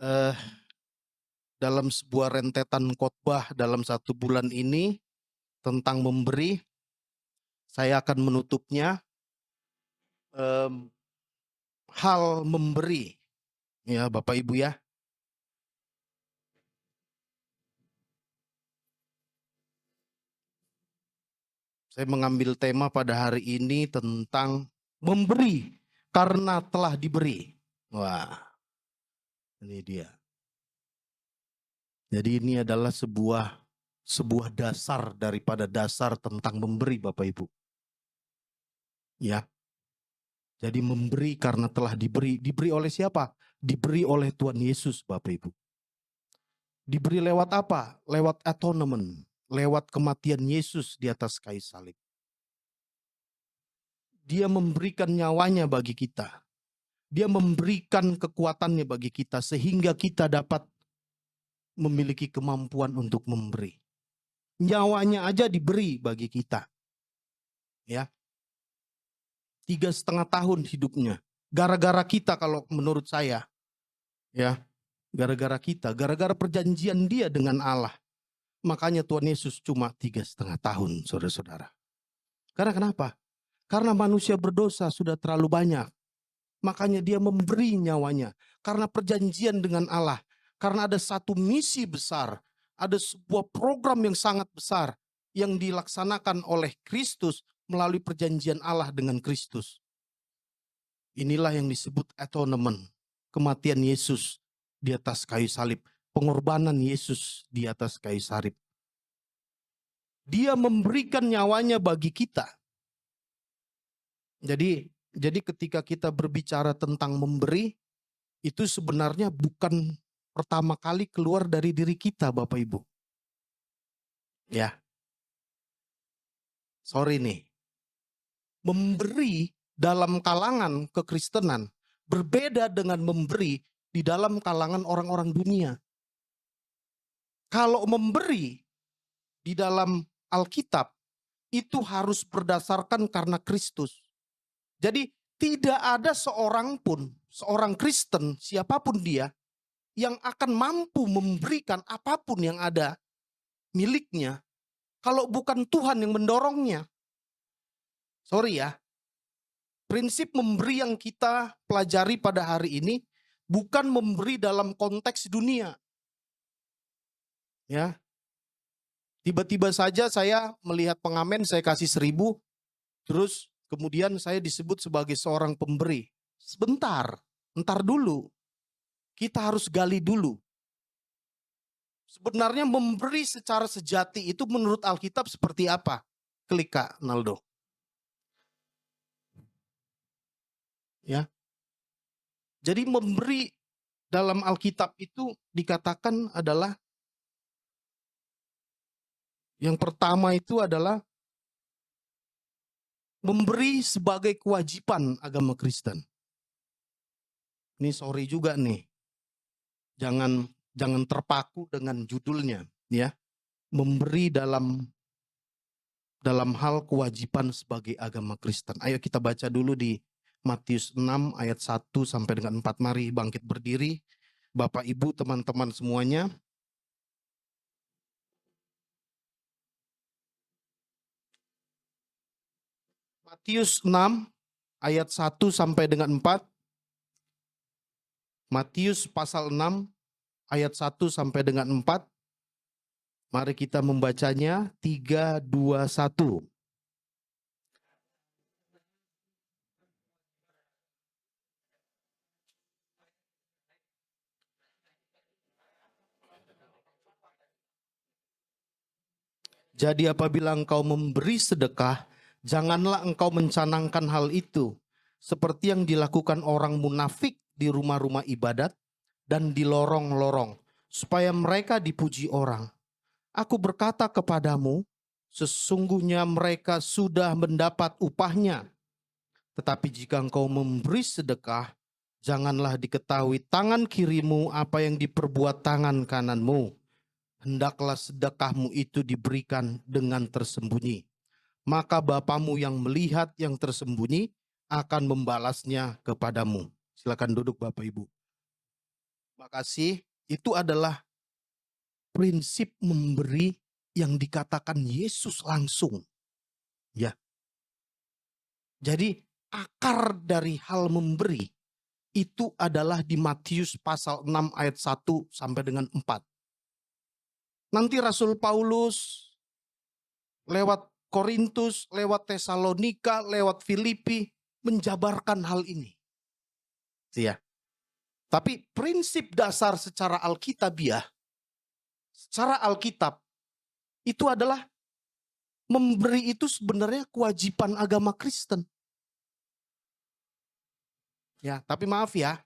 eh, dalam sebuah rentetan khotbah dalam 1 bulan ini tentang memberi, saya akan menutupnya em, hal memberi. Ya, Bapak Ibu ya. Saya mengambil tema pada hari ini tentang memberi karena telah diberi. Wah, ini dia. Jadi ini adalah sebuah dasar daripada dasar tentang memberi, Bapak Ibu. Ya. Jadi memberi karena telah diberi. Diberi oleh siapa? Diberi oleh Tuhan Yesus, Bapak Ibu. Diberi lewat apa? Lewat atonement. Lewat kematian Yesus di atas kayu salib. Dia memberikan nyawanya bagi kita. Dia memberikan kekuatannya bagi kita sehingga kita dapat memiliki kemampuan untuk memberi. Nyawanya aja diberi bagi kita. Ya. 3,5 tahun hidupnya. Gara-gara kita kalau menurut saya. Ya. Gara-gara kita. Gara-gara perjanjian dia dengan Allah. Makanya Tuhan Yesus cuma 3,5 tahun, saudara-saudara. Karena kenapa? Karena manusia berdosa sudah terlalu banyak. Makanya dia memberi nyawanya. Karena perjanjian dengan Allah. Karena ada satu misi besar. Ada sebuah program yang sangat besar. Yang dilaksanakan oleh Kristus melalui perjanjian Allah dengan Kristus. Inilah yang disebut atonement. Kematian Yesus di atas kayu salib. Pengorbanan Yesus di atas kayu salib. Dia memberikan nyawanya bagi kita. Jadi ketika kita berbicara tentang memberi, itu sebenarnya bukan pertama kali keluar dari diri kita, Bapak Ibu. Ya. Sorry nih. Memberi dalam kalangan kekristenan berbeda dengan memberi di dalam kalangan orang-orang dunia. Kalau memberi di dalam Alkitab itu harus berdasarkan karena Kristus. Jadi tidak ada seorang pun, seorang Kristen, siapapun dia, yang akan mampu memberikan apapun yang ada miliknya, kalau bukan Tuhan yang mendorongnya. Sorry ya, prinsip memberi yang kita pelajari pada hari ini, bukan memberi dalam konteks dunia. Ya, tiba-tiba saja saya melihat pengamen, saya kasih 1.000, terus kemudian saya disebut sebagai seorang pemberi. Sebentar, ntar dulu. Kita harus gali dulu. Sebenarnya memberi secara sejati itu menurut Alkitab seperti apa? Klik Kak Naldo. Ya. Jadi memberi dalam Alkitab itu dikatakan adalah yang pertama itu adalah memberi sebagai kewajiban agama Kristen. Ini sorry juga nih. Jangan terpaku dengan judulnya, ya. Memberi dalam hal kewajiban sebagai agama Kristen. Ayo kita baca dulu di Matius 6 ayat 1 sampai dengan 4. Mari bangkit berdiri. Bapak Ibu, teman-teman semuanya. Matius 6 ayat 1 sampai dengan 4. Matius pasal 6 ayat 1 sampai dengan 4. Mari kita membacanya. 3, 2, 1. Jadi apabila engkau memberi sedekah, janganlah engkau mencanangkan hal itu, seperti yang dilakukan orang munafik di rumah-rumah ibadat dan di lorong-lorong, supaya mereka dipuji orang. Aku berkata kepadamu, sesungguhnya mereka sudah mendapat upahnya. Tetapi jika engkau memberi sedekah, janganlah diketahui tangan kirimu apa yang diperbuat tangan kananmu. Hendaklah sedekahmu itu diberikan dengan tersembunyi. Maka Bapamu yang melihat yang tersembunyi akan membalasnya kepadamu. Silakan duduk Bapak Ibu. Terima kasih. Itu adalah prinsip memberi yang dikatakan Yesus langsung. Ya. Jadi akar dari hal memberi itu adalah di Matius pasal 6 ayat 1 sampai dengan 4. Nanti Rasul Paulus lewat Korintus, lewat Tesalonika, lewat Filipi menjabarkan hal ini. Ya. Tapi prinsip dasar secara Alkitabiah, secara Alkitab itu adalah memberi itu sebenarnya kewajiban agama Kristen. Ya, tapi maaf ya,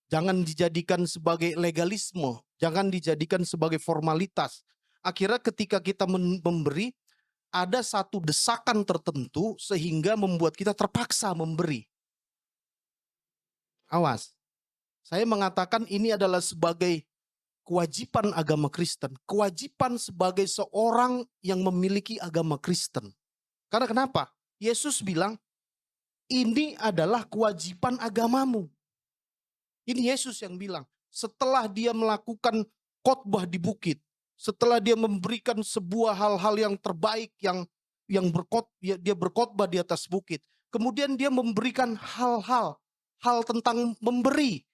jangan dijadikan sebagai legalisme, jangan dijadikan sebagai formalitas. Akhirnya ketika kita memberi, ada satu desakan tertentu sehingga membuat kita terpaksa memberi. Awas, saya mengatakan ini adalah sebagai kewajiban agama Kristen. Kewajiban sebagai seorang yang memiliki agama Kristen. Karena kenapa? Yesus bilang, ini adalah kewajiban agamamu. Ini Yesus yang bilang. Setelah dia melakukan khotbah di bukit. Setelah dia memberikan sebuah hal-hal yang terbaik yang dia berkhotbah di atas bukit. Kemudian dia memberikan hal tentang memberi.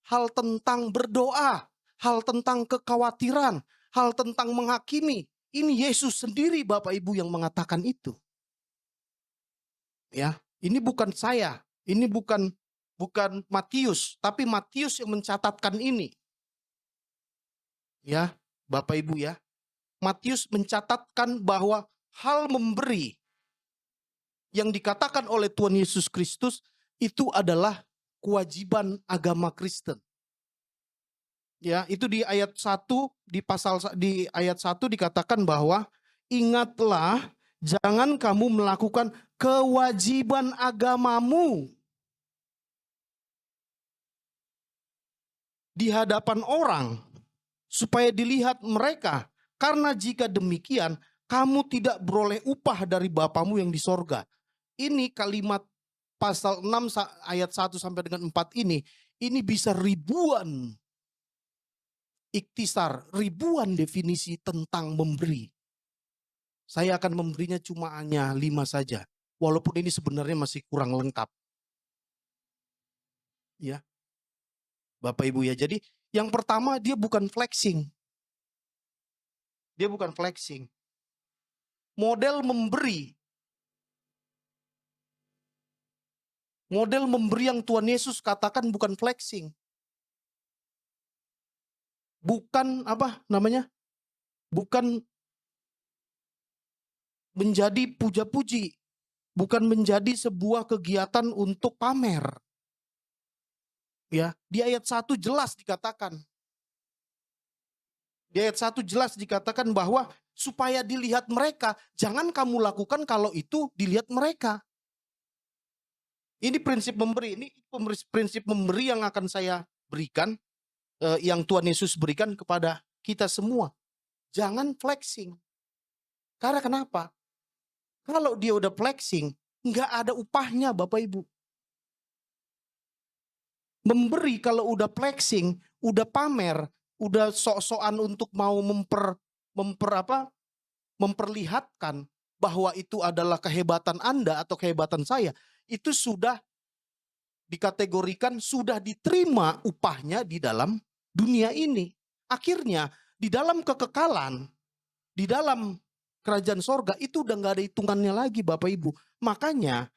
Hal tentang berdoa. Hal tentang kekhawatiran. Hal tentang menghakimi. Ini Yesus sendiri Bapak Ibu yang mengatakan itu. Ya, ini bukan saya. Ini bukan Matius, tapi Matius yang mencatatkan ini. Ya, Bapak Ibu ya. Matius mencatatkan bahwa hal memberi yang dikatakan oleh Tuhan Yesus Kristus itu adalah kewajiban agama Kristen. Ya, itu di ayat 1 di ayat 1 dikatakan bahwa ingatlah jangan kamu melakukan kewajiban agamamu di hadapan orang supaya dilihat mereka, karena jika demikian kamu tidak beroleh upah dari Bapamu yang di sorga. Ini kalimat pasal 6 ayat 1 sampai dengan 4 ini bisa ribuan iktisar, ribuan definisi tentang memberi. Saya akan memberinya cuma hanya 5 saja. Walaupun ini sebenarnya masih kurang lengkap. Ya. Bapak Ibu ya. Jadi yang pertama dia bukan flexing. Dia bukan flexing. Model memberi yang Tuhan Yesus katakan bukan flexing. Bukan bukan menjadi puja-puji. Bukan menjadi sebuah kegiatan untuk pamer. Ya, di ayat 1 jelas dikatakan. Di ayat 1 jelas dikatakan bahwa supaya dilihat mereka, jangan kamu lakukan kalau itu dilihat mereka. Ini prinsip memberi, ini prinsip memberi yang akan saya berikan, yang Tuhan Yesus berikan kepada kita semua. Jangan flexing. Karena kenapa? Kalau dia udah flexing, nggak ada upahnya Bapak Ibu. Memberi kalau udah flexing, udah pamer, udah sok-sokan untuk mau memperlihatkan bahwa itu adalah kehebatan Anda atau kehebatan saya, itu sudah dikategorikan, sudah diterima upahnya di dalam dunia ini. Akhirnya di dalam kekekalan, di dalam kerajaan sorga itu udah gak ada hitungannya lagi Bapak Ibu. Makanya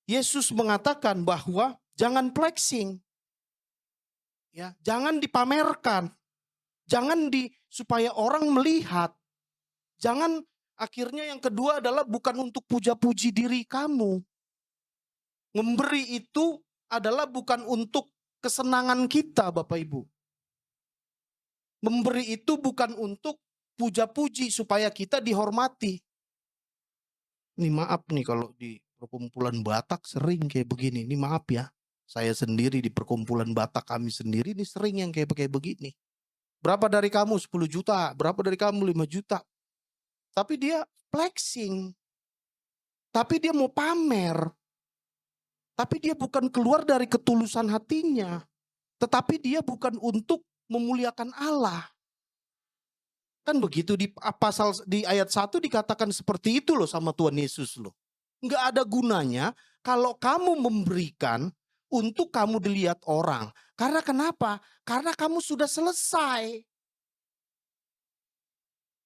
Yesus mengatakan bahwa jangan flexing. Ya, jangan dipamerkan. Jangan supaya orang melihat. Jangan, akhirnya yang kedua adalah bukan untuk puja-puji diri kamu. Memberi itu adalah bukan untuk kesenangan kita Bapak Ibu. Memberi itu bukan untuk puja-puji supaya kita dihormati. Ini maaf nih kalau di perkumpulan Batak sering kayak begini. Ini maaf ya. Saya sendiri di perkumpulan Batak kami sendiri ini sering yang kayak begini. Berapa dari kamu 10 juta? Berapa dari kamu 5 juta? Tapi dia flexing. Tapi dia mau pamer. Tapi dia bukan keluar dari ketulusan hatinya. Tetapi dia bukan untuk memuliakan Allah. Kan begitu di ayat 1 dikatakan seperti itu loh sama Tuhan Yesus loh. Nggak ada gunanya kalau kamu memberikan untuk kamu dilihat orang. Karena kenapa? Karena kamu sudah selesai.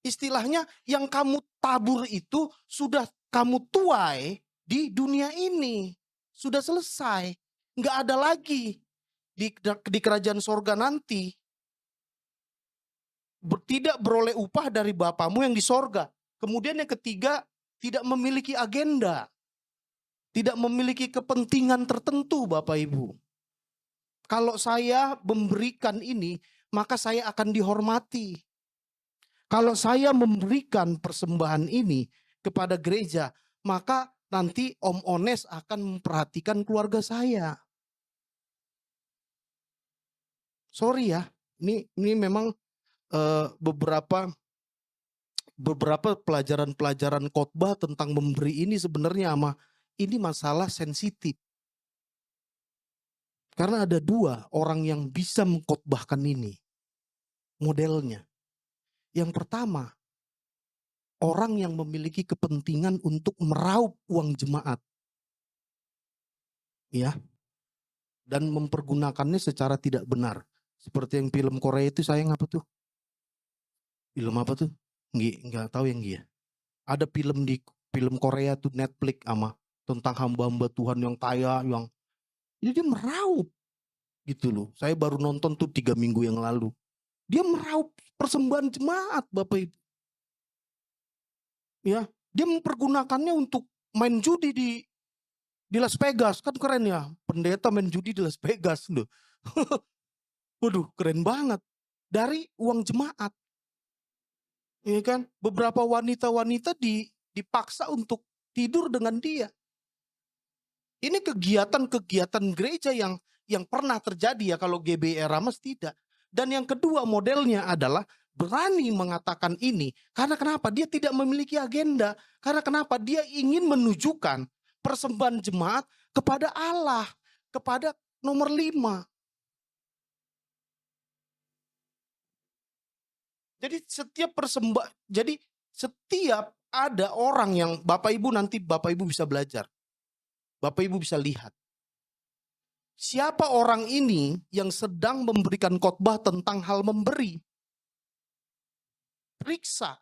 Istilahnya yang kamu tabur itu sudah kamu tuai di dunia ini. Sudah selesai. Nggak ada lagi di kerajaan sorga nanti. Tidak beroleh upah dari Bapamu yang di sorga. Kemudian yang ketiga, tidak memiliki agenda. Tidak memiliki kepentingan tertentu Bapak Ibu. Kalau saya memberikan ini, maka saya akan dihormati. Kalau saya memberikan persembahan ini kepada gereja, maka nanti Om Ones akan memperhatikan keluarga saya. Sorry ya, ini memang beberapa pelajaran-pelajaran khotbah tentang memberi ini sebenarnya ini masalah sensitif. Karena ada dua orang yang bisa mengkhotbahkan ini. Modelnya. Yang pertama, orang yang memiliki kepentingan untuk meraup uang jemaat. Ya. Dan mempergunakannya secara tidak benar. Seperti yang film Korea itu sayang apa tuh? Film apa tuh? Nggak tahu yang dia. Ada film Korea tuh Netflix tentang hamba-hamba Tuhan yang kaya, yang jadi dia meraup gitu loh. Saya baru nonton tuh 3 minggu yang lalu. Dia meraup persembahan jemaat Bapak Ibu. Ya, dia mempergunakannya untuk main judi di Las Vegas. Kan keren ya, pendeta main judi di Las Vegas loh. Waduh, keren banget. Dari uang jemaat. Ya kan? Beberapa wanita-wanita dipaksa untuk tidur dengan dia. Ini kegiatan-kegiatan gereja yang pernah terjadi ya, kalau GBI Ramas tidak. Dan yang kedua modelnya adalah berani mengatakan ini. Karena kenapa? Dia tidak memiliki agenda. Karena kenapa? Dia ingin menunjukkan persembahan jemaat kepada Allah. Kepada nomor 5. Jadi setiap ada orang yang Bapak Ibu nanti Bapak Ibu bisa belajar. Bapak Ibu bisa lihat. Siapa orang ini yang sedang memberikan khotbah tentang hal memberi? Periksa.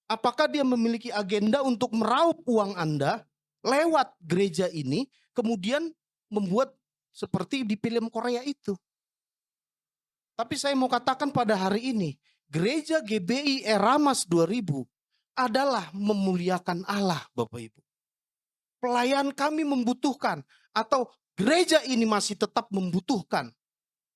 Apakah dia memiliki agenda untuk meraup uang Anda lewat gereja ini, kemudian membuat seperti di film Korea itu. Tapi saya mau katakan pada hari ini, gereja GBI Eramas 2000 adalah memuliakan Allah Bapak Ibu. Pelayan kami membutuhkan, atau gereja ini masih tetap membutuhkan,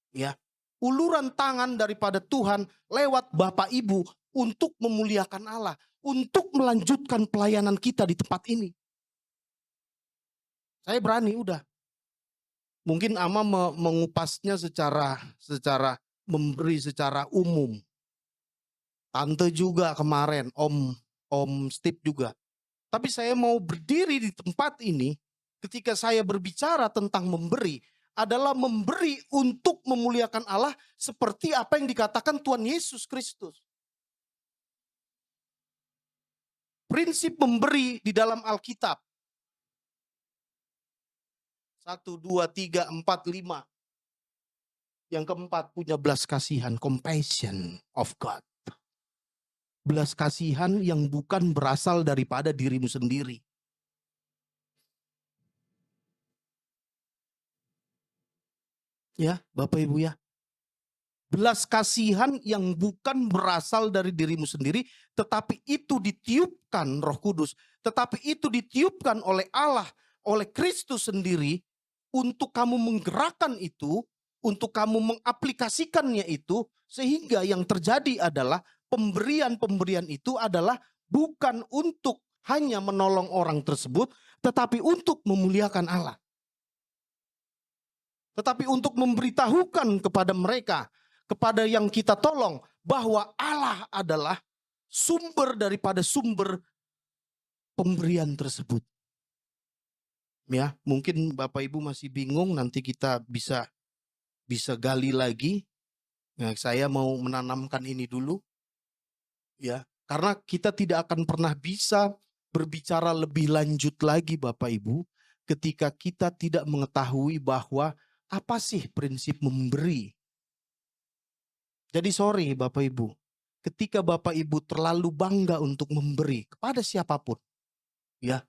ya, uluran tangan daripada Tuhan lewat Bapak Ibu untuk memuliakan Allah, untuk melanjutkan pelayanan kita di tempat ini. Saya berani udah. Mungkin mengupasnya secara memberi secara umum. Tante juga kemarin, Om Steve juga. Tapi saya mau berdiri di tempat ini ketika saya berbicara tentang memberi adalah memberi untuk memuliakan Allah seperti apa yang dikatakan Tuhan Yesus Kristus. Prinsip memberi di dalam Alkitab. 1, 2, 3, 4, 5. Yang keempat, punya belas kasihan, compassion of God. Belas kasihan yang bukan berasal daripada dirimu sendiri. Ya, Bapak Ibu ya. Belas kasihan yang bukan berasal dari dirimu sendiri, tetapi itu ditiupkan Roh Kudus. Tetapi itu ditiupkan oleh Allah, oleh Kristus sendiri, untuk kamu menggerakkan itu, untuk kamu mengaplikasikannya itu, sehingga yang terjadi adalah pemberian-pemberian itu adalah bukan untuk hanya menolong orang tersebut, tetapi untuk memuliakan Allah. Tetapi untuk memberitahukan kepada mereka, kepada yang kita tolong, bahwa Allah adalah sumber daripada sumber pemberian tersebut. Ya, mungkin Bapak Ibu masih bingung, nanti kita bisa bisa gali lagi. Nah, saya mau menanamkan ini dulu, ya, karena kita tidak akan pernah bisa berbicara lebih lanjut lagi, Bapak Ibu, ketika kita tidak mengetahui bahwa apa sih prinsip memberi. Jadi sorry Bapak Ibu, ketika Bapak Ibu terlalu bangga untuk memberi kepada siapapun, ya,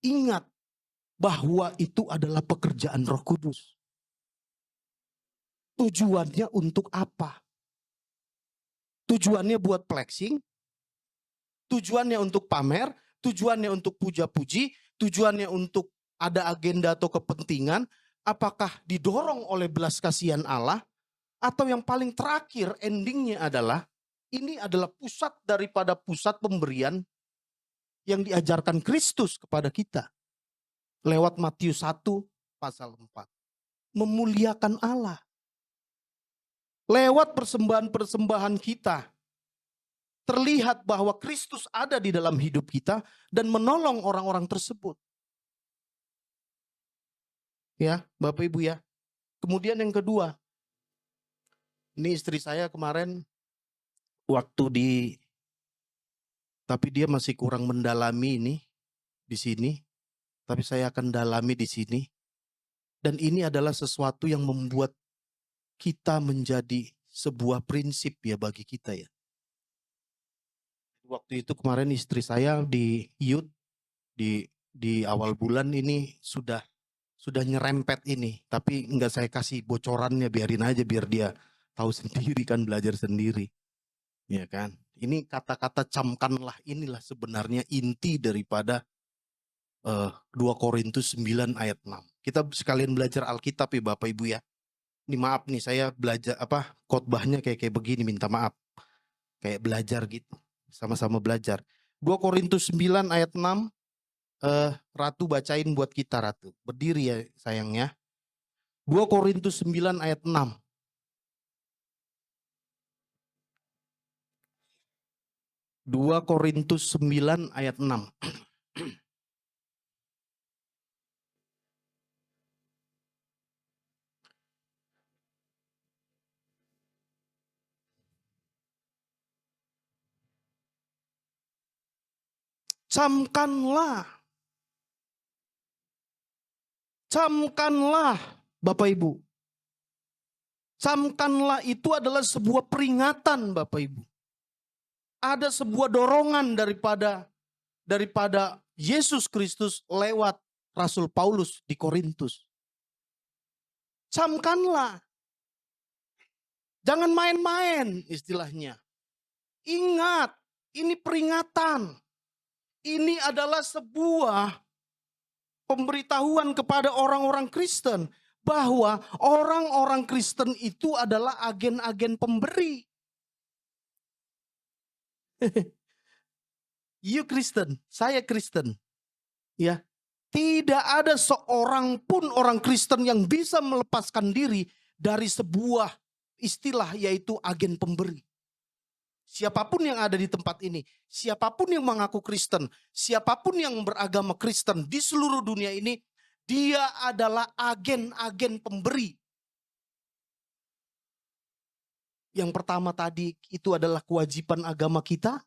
ingat bahwa itu adalah pekerjaan Roh Kudus. Tujuannya untuk apa? Tujuannya buat flexing, tujuannya untuk pamer, tujuannya untuk puja-puji, tujuannya untuk ada agenda atau kepentingan, apakah didorong oleh belas kasihan Allah, atau yang paling terakhir endingnya adalah, ini adalah pusat daripada pusat pemberian yang diajarkan Kristus kepada kita. Lewat Matius 1 pasal 4. Memuliakan Allah. Lewat persembahan-persembahan kita, terlihat bahwa Kristus ada di dalam hidup kita dan menolong orang-orang tersebut. Ya, Bapak Ibu ya. Kemudian yang kedua, ini istri saya kemarin waktu tapi dia masih kurang mendalami ini di sini, tapi saya akan dalami di sini. Dan ini adalah sesuatu yang membuat kita menjadi sebuah prinsip ya bagi kita ya. Waktu itu kemarin istri saya di youth di awal bulan ini sudah nyerempet ini, tapi enggak saya kasih bocorannya, biarin aja biar dia tahu sendiri kan, belajar sendiri. Ya kan? Ini kata-kata camkanlah inilah sebenarnya inti daripada 2 Korintus 9 ayat 6. Kita sekalian belajar Alkitab ya Bapak Ibu ya. Ini maaf nih saya belajar khotbahnya kayak begini, minta maaf. Kayak belajar gitu. Sama-sama belajar. 2 Korintus 9 ayat 6. Ratu bacain buat kita Ratu. Berdiri ya sayangnya. 2 Korintus 9 ayat 6. Dua Korintus 9 ayat 6. Camkanlah Bapak Ibu. Camkanlah itu adalah sebuah peringatan Bapak Ibu. Ada sebuah dorongan daripada Yesus Kristus lewat Rasul Paulus di Korintus. Camkanlah. Jangan main-main istilahnya. Ingat, ini peringatan. Ini adalah sebuah pemberitahuan kepada orang-orang Kristen bahwa orang-orang Kristen itu adalah agen-agen pemberi. You Kristen, saya Kristen. Ya. Tidak ada seorang pun orang Kristen yang bisa melepaskan diri dari sebuah istilah yaitu agen pemberi. Siapapun yang ada di tempat ini, siapapun yang mengaku Kristen, siapapun yang beragama Kristen di seluruh dunia ini, dia adalah agen-agen pemberi. Yang pertama tadi itu adalah kewajiban agama kita,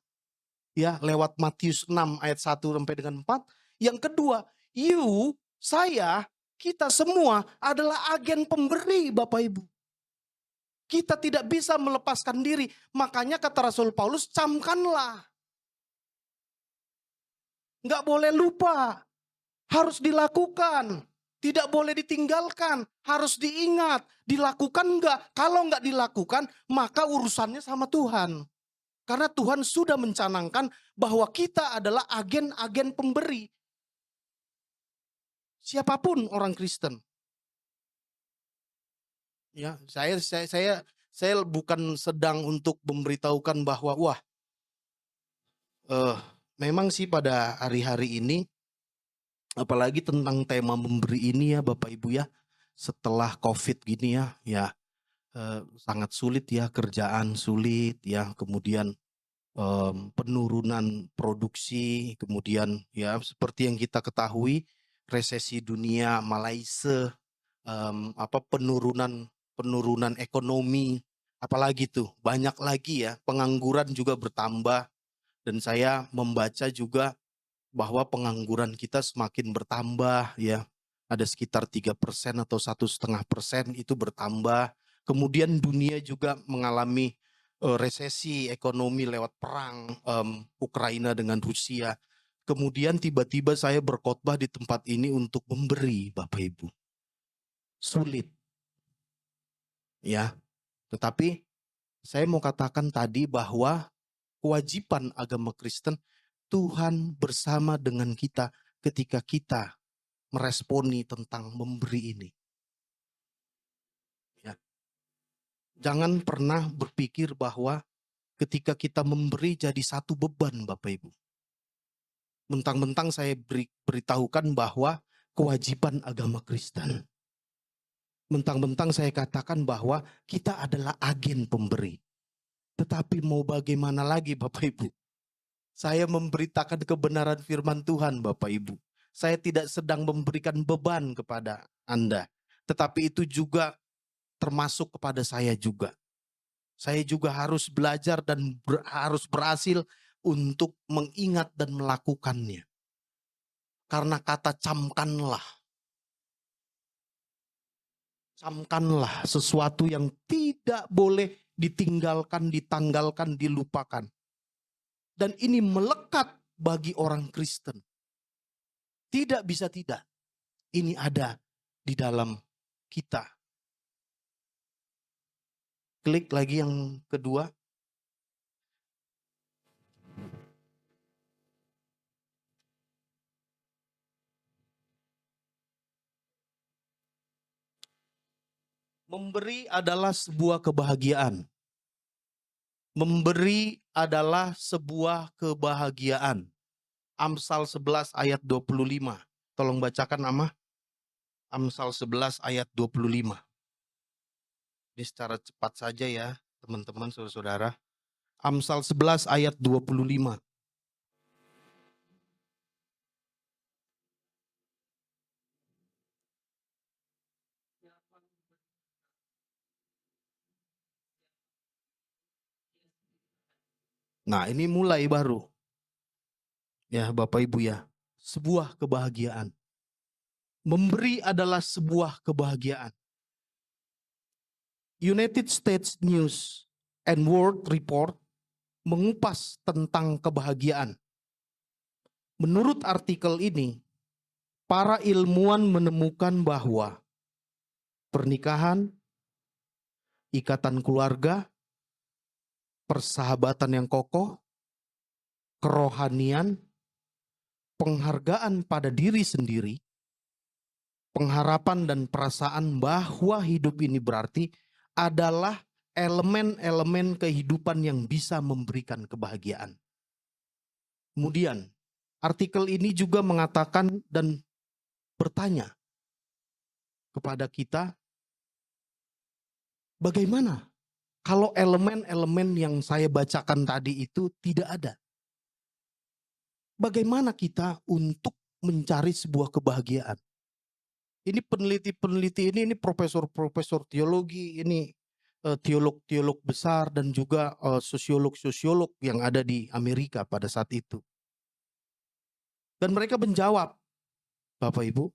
ya, lewat Matius 6 ayat 1 sampai dengan 4. Yang kedua, saya, kita semua adalah agen pemberi Bapak Ibu. Kita tidak bisa melepaskan diri. Makanya kata Rasul Paulus, camkanlah. Nggak boleh lupa. Harus dilakukan. Tidak boleh ditinggalkan. Harus diingat. Dilakukan nggak? Kalau nggak dilakukan, maka urusannya sama Tuhan. Karena Tuhan sudah mencanangkan bahwa kita adalah agen-agen pemberi. Siapapun orang Kristen. Ya, saya bukan sedang untuk memberitahukan bahwa memang sih pada hari-hari ini, apalagi tentang tema memberi ini ya Bapak Ibu ya, setelah COVID gini ya sangat sulit ya, kerjaan sulit ya, kemudian penurunan produksi, kemudian ya seperti yang kita ketahui resesi dunia, Malaysia, penurunan penurunan ekonomi, apalagi tuh, banyak lagi ya, pengangguran juga bertambah. Dan saya membaca juga bahwa pengangguran kita semakin bertambah ya. Ada sekitar 3% atau 1,5% itu bertambah. Kemudian dunia juga mengalami resesi ekonomi lewat perang Ukraina dengan Rusia. Kemudian tiba-tiba saya berkhotbah di tempat ini untuk memberi, Bapak Ibu. Sulit. Ya. Tetapi saya mau katakan tadi bahwa kewajiban agama Kristen, Tuhan bersama dengan kita ketika kita meresponi tentang memberi ini. Ya. Jangan pernah berpikir bahwa ketika kita memberi jadi satu beban, Bapak Ibu. Mentang-mentang saya beritahukan bahwa kewajiban agama Kristen. Mentang-mentang saya katakan bahwa kita adalah agen pemberi. Tetapi mau bagaimana lagi Bapak Ibu? Saya memberitakan kebenaran firman Tuhan Bapak Ibu. Saya tidak sedang memberikan beban kepada Anda. Tetapi itu juga termasuk kepada saya juga. Saya juga harus belajar dan harus berhasil untuk mengingat dan melakukannya. Karena kata camkanlah. Camkanlah sesuatu yang tidak boleh ditinggalkan, ditanggalkan, dilupakan. Dan ini melekat bagi orang Kristen. Tidak bisa tidak. Ini ada di dalam kita. Klik lagi yang kedua. Memberi adalah sebuah kebahagiaan. Memberi adalah sebuah kebahagiaan. Amsal 11 ayat 25. Tolong bacakan nama. Amsal 11 ayat 25. Ini secara cepat saja ya teman-teman saudara-saudara. Amsal 11 ayat 25. Nah ini mulai baru. Ya Bapak Ibu ya. Sebuah kebahagiaan. Memberi adalah sebuah kebahagiaan. United States News and World Report mengupas tentang kebahagiaan. Menurut artikel ini, para ilmuwan menemukan bahwa pernikahan, ikatan keluarga, persahabatan yang kokoh, kerohanian, penghargaan pada diri sendiri, pengharapan dan perasaan bahwa hidup ini berarti adalah elemen-elemen kehidupan yang bisa memberikan kebahagiaan. Kemudian, artikel ini juga mengatakan dan bertanya kepada kita, bagaimana kalau elemen-elemen yang saya bacakan tadi itu tidak ada? Bagaimana kita untuk mencari sebuah kebahagiaan? Ini peneliti-peneliti ini profesor-profesor teologi, ini teolog-teolog besar dan juga sosiolog-sosiolog yang ada di Amerika pada saat itu. Dan mereka menjawab, Bapak Ibu,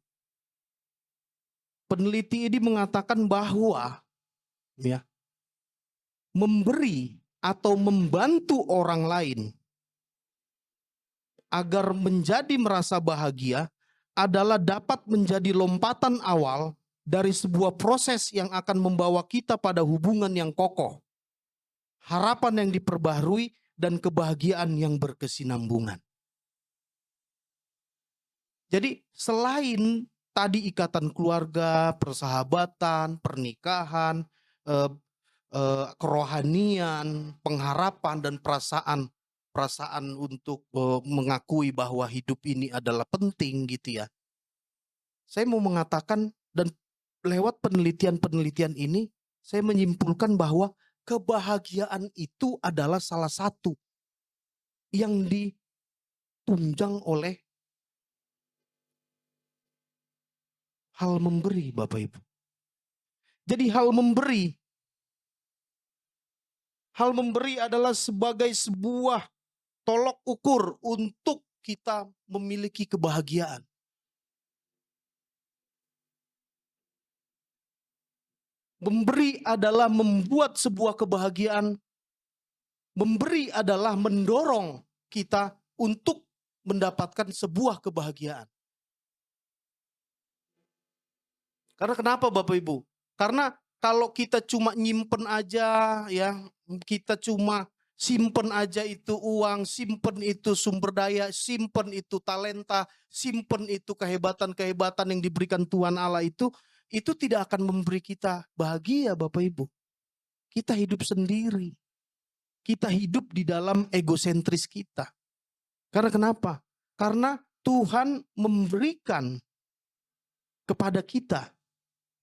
peneliti ini mengatakan bahwa ya, memberi atau membantu orang lain agar menjadi merasa bahagia adalah dapat menjadi lompatan awal dari sebuah proses yang akan membawa kita pada hubungan yang kokoh, harapan yang diperbaharui, dan kebahagiaan yang berkesinambungan. Jadi selain tadi ikatan keluarga, persahabatan, pernikahan, kerohanian, pengharapan, dan perasaan untuk mengakui bahwa hidup ini adalah penting gitu ya. Saya mau mengatakan dan lewat penelitian-penelitian ini saya menyimpulkan bahwa kebahagiaan itu adalah salah satu yang ditunjang oleh hal memberi, Bapak Ibu. Jadi hal memberi adalah sebagai sebuah tolok ukur untuk kita memiliki kebahagiaan. Memberi adalah membuat sebuah kebahagiaan. Memberi adalah mendorong kita untuk mendapatkan sebuah kebahagiaan. Karena kenapa Bapak Ibu? Karena kalau kita cuma nyimpen aja ya, kita cuma simpen aja itu uang, simpen itu sumber daya, simpen itu talenta, simpen itu kehebatan-kehebatan yang diberikan Tuhan Allah itu tidak akan memberi kita bahagia Bapak Ibu. Kita hidup sendiri. Kita hidup di dalam egosentris kita. Karena kenapa? Karena Tuhan memberikan kepada kita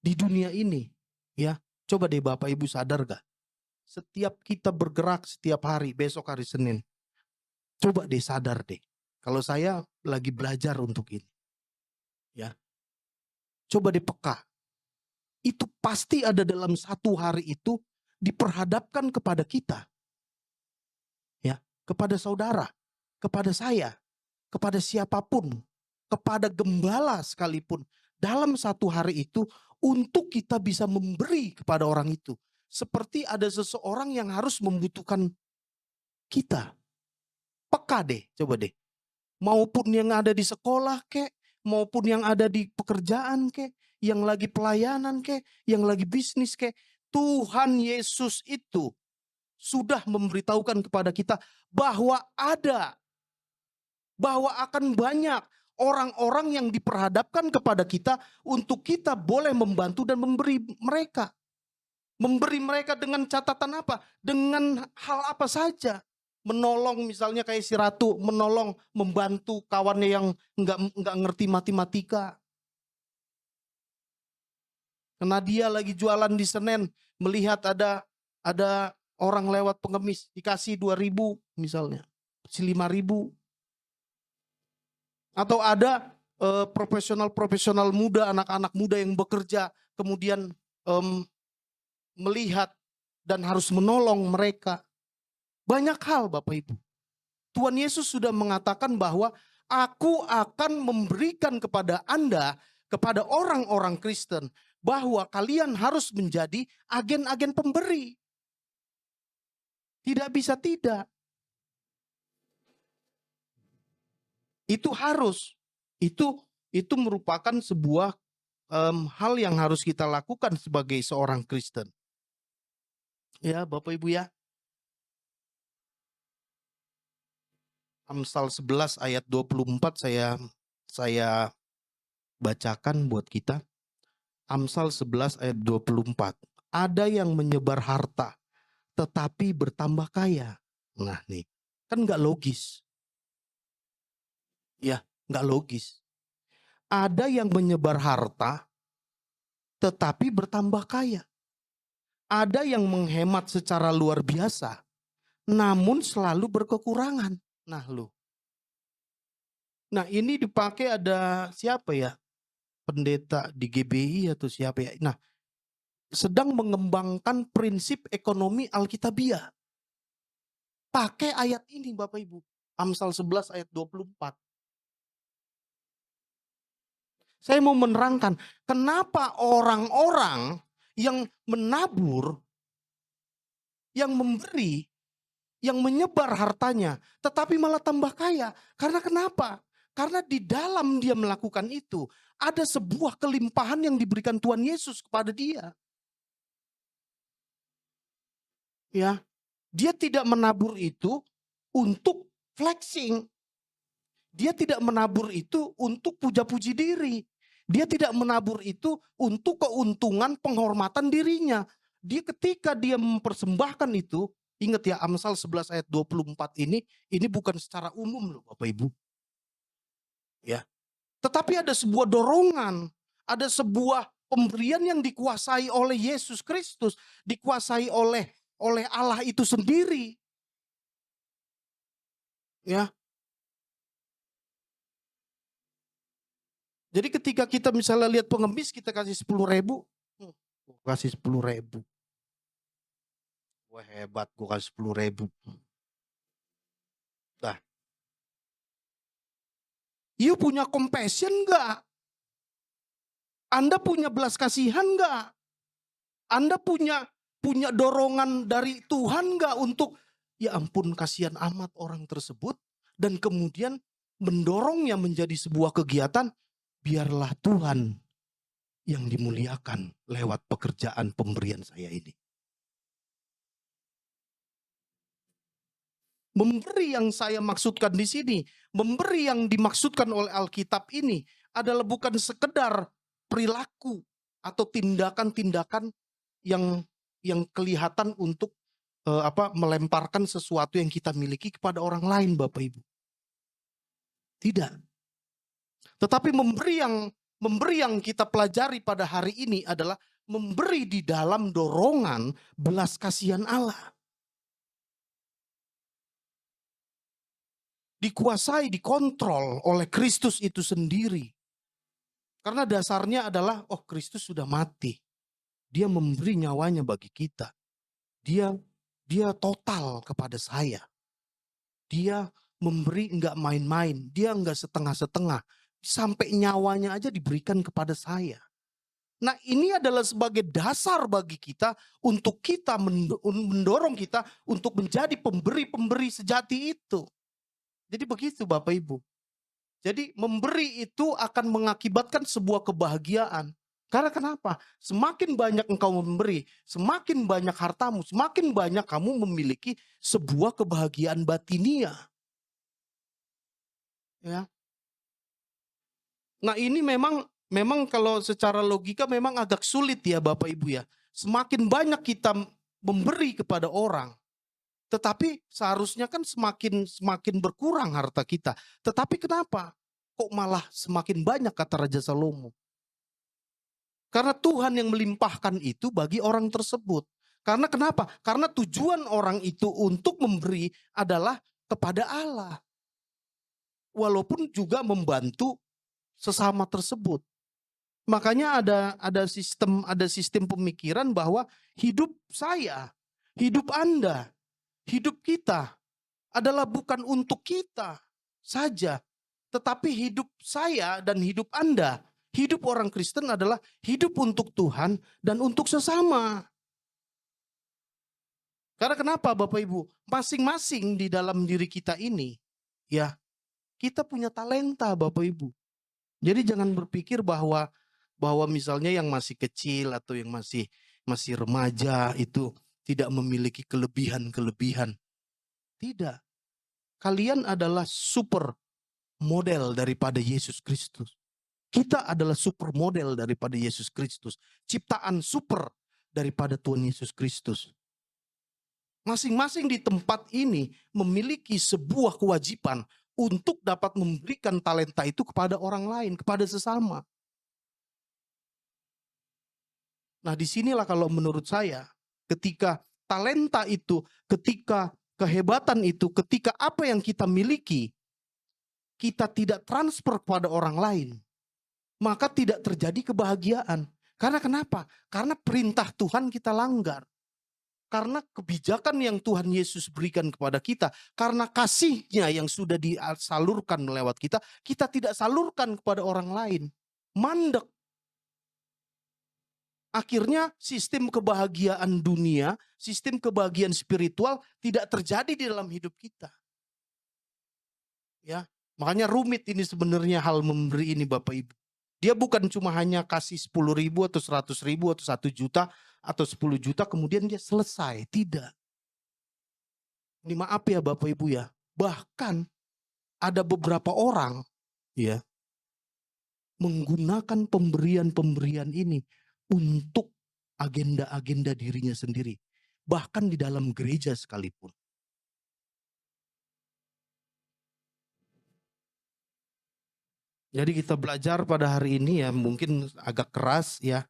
di dunia ini, ya. Coba deh Bapak Ibu sadar gak? Setiap kita bergerak setiap hari, besok hari Senin. Coba deh sadar deh. Kalau saya lagi belajar untuk ini. Ya. Coba deh peka. Itu pasti ada dalam satu hari itu diperhadapkan kepada kita. Ya, kepada saudara, kepada saya, kepada siapapun, kepada gembala sekalipun. Dalam satu hari itu untuk kita bisa memberi kepada orang itu. Seperti ada seseorang yang harus membutuhkan kita. Peka deh, coba deh. Maupun yang ada di sekolah kek, maupun yang ada di pekerjaan kek, yang lagi pelayanan kek, yang lagi bisnis kek. Tuhan Yesus itu sudah memberitahukan kepada kita bahwa akan banyak orang-orang yang diperhadapkan kepada kita untuk kita boleh membantu dan memberi mereka. Memberi mereka dengan catatan apa? Dengan hal apa saja. Menolong misalnya kayak si Ratu, menolong membantu kawannya yang nggak ngerti matematika. Karena dia lagi jualan di Senen, melihat ada orang lewat pengemis, dikasih 2.000 misalnya, 5.000. Atau ada profesional-profesional muda, anak-anak muda yang bekerja, kemudian melihat dan harus menolong mereka. Banyak hal Bapak Ibu. Tuhan Yesus sudah mengatakan bahwa aku akan memberikan kepada Anda, kepada orang-orang Kristen, bahwa kalian harus menjadi agen-agen pemberi. Tidak bisa tidak. Itu harus. Itu merupakan sebuah hal yang harus kita lakukan sebagai seorang Kristen. Ya Bapak Ibu ya. Amsal 11 ayat 24 saya bacakan buat kita. Amsal 11 ayat 24. Ada yang menyebar harta tetapi bertambah kaya. Nah nih, kan nggak logis. Ya, nggak logis. Ada yang menyebar harta tetapi bertambah kaya. Ada yang menghemat secara luar biasa namun selalu berkekurangan. Nah lu. Nah ini dipakai ada siapa ya? Pendeta di GBI atau siapa ya? Nah, sedang mengembangkan prinsip ekonomi Alkitabiah. Pakai ayat ini Bapak Ibu. Amsal 11 ayat 24. Saya mau menerangkan kenapa orang-orang yang menabur, yang memberi, yang menyebar hartanya, tetapi malah tambah kaya. Karena kenapa? Karena di dalam dia melakukan itu, ada sebuah kelimpahan yang diberikan Tuhan Yesus kepada dia. Ya, dia tidak menabur itu untuk flexing. Dia tidak menabur itu untuk puja-puji diri. Dia tidak menabur itu untuk keuntungan penghormatan dirinya. Dia ketika dia mempersembahkan itu, ingat ya Amsal 11 ayat 24 ini bukan secara umum loh Bapak Ibu. Ya. Tetapi ada sebuah dorongan, ada sebuah pemberian yang dikuasai oleh Yesus Kristus, dikuasai oleh Allah itu sendiri. Ya. Jadi ketika kita misalnya lihat pengemis kita kasih 10.000, Kasih 10.000. Wah hebat, gue kasih 10.000. Nah, you punya compassion nggak? Anda punya belas kasihan nggak? Anda punya dorongan dari Tuhan nggak untuk, ya ampun kasihan amat orang tersebut, dan kemudian mendorongnya menjadi sebuah kegiatan, biarlah Tuhan yang dimuliakan lewat pekerjaan pemberian saya ini. Memberi yang saya maksudkan di sini, memberi yang dimaksudkan oleh Alkitab ini adalah bukan sekedar perilaku atau tindakan-tindakan yang kelihatan untuk melemparkan sesuatu yang kita miliki kepada orang lain, Bapak Ibu. Tidak. Tetapi memberi yang kita pelajari pada hari ini adalah memberi di dalam dorongan belas kasihan Allah. Dikuasai, dikontrol oleh Kristus itu sendiri. Karena dasarnya adalah, oh Kristus sudah mati. Dia memberi nyawanya bagi kita. Dia total kepada saya. Dia memberi enggak main-main. Dia enggak setengah-setengah. Sampai nyawanya aja diberikan kepada saya. Nah ini adalah sebagai dasar bagi kita untuk kita mendorong kita untuk menjadi pemberi-pemberi sejati itu. Jadi begitu Bapak Ibu. Jadi memberi itu akan mengakibatkan sebuah kebahagiaan. Karena kenapa? Semakin banyak engkau memberi, semakin banyak hartamu, semakin banyak kamu memiliki sebuah kebahagiaan batinia. Ya. Nah ini memang kalau secara logika memang agak sulit ya Bapak Ibu ya. Semakin banyak kita memberi kepada orang, tetapi seharusnya kan semakin berkurang harta kita. Tetapi kenapa? Kok malah semakin banyak, kata Raja Salomo? Karena Tuhan yang melimpahkan itu bagi orang tersebut. Karena kenapa? Karena tujuan orang itu untuk memberi adalah kepada Allah. Walaupun juga membantu sesama tersebut. Makanya ada sistem pemikiran bahwa hidup saya, hidup Anda, hidup kita adalah bukan untuk kita saja, tetapi hidup saya dan hidup Anda, hidup orang Kristen adalah hidup untuk Tuhan dan untuk sesama. Karena kenapa Bapak Ibu? Masing-masing di dalam diri kita ini, ya kita punya talenta Bapak Ibu. Jadi jangan berpikir bahwa misalnya yang masih kecil atau yang masih remaja itu tidak memiliki kelebihan-kelebihan. Tidak. Kalian adalah super model daripada Yesus Kristus. Kita adalah super model daripada Yesus Kristus. Ciptaan super daripada Tuhan Yesus Kristus. Masing-masing di tempat ini memiliki sebuah kewajiban untuk dapat memberikan talenta itu kepada orang lain, kepada sesama. Nah disinilah kalau menurut saya, ketika talenta itu, ketika kehebatan itu, ketika apa yang kita miliki, kita tidak transfer kepada orang lain, maka tidak terjadi kebahagiaan. Karena kenapa? Karena perintah Tuhan kita langgar. Karena kebijakan yang Tuhan Yesus berikan kepada kita, karena kasih-Nya yang sudah disalurkan lewat kita, kita tidak salurkan kepada orang lain. Mandek. Akhirnya sistem kebahagiaan dunia, sistem kebahagiaan spiritual tidak terjadi di dalam hidup kita. Ya, makanya rumit ini sebenarnya hal memberi ini Bapak Ibu. Dia bukan cuma hanya kasih 10.000 atau 100.000 atau 1 juta atau 10 juta kemudian dia selesai. Tidak. Ini maaf ya Bapak Ibu ya. Bahkan ada beberapa orang ya menggunakan pemberian-pemberian ini untuk agenda-agenda dirinya sendiri. Bahkan di dalam gereja sekalipun. Jadi kita belajar pada hari ini ya mungkin agak keras ya.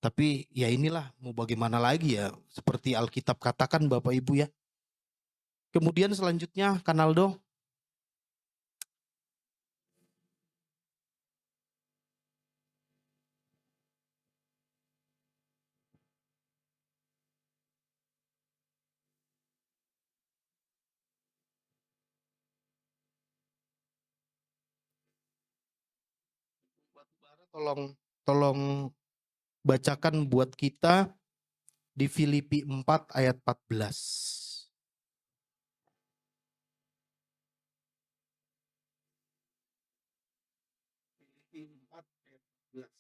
Tapi ya inilah mau bagaimana lagi ya. Seperti Alkitab katakan Bapak Ibu ya. Kemudian selanjutnya Kanaldo. tolong bacakan buat kita di Filipi 4 ayat 14. Filipi 4 ayat 14.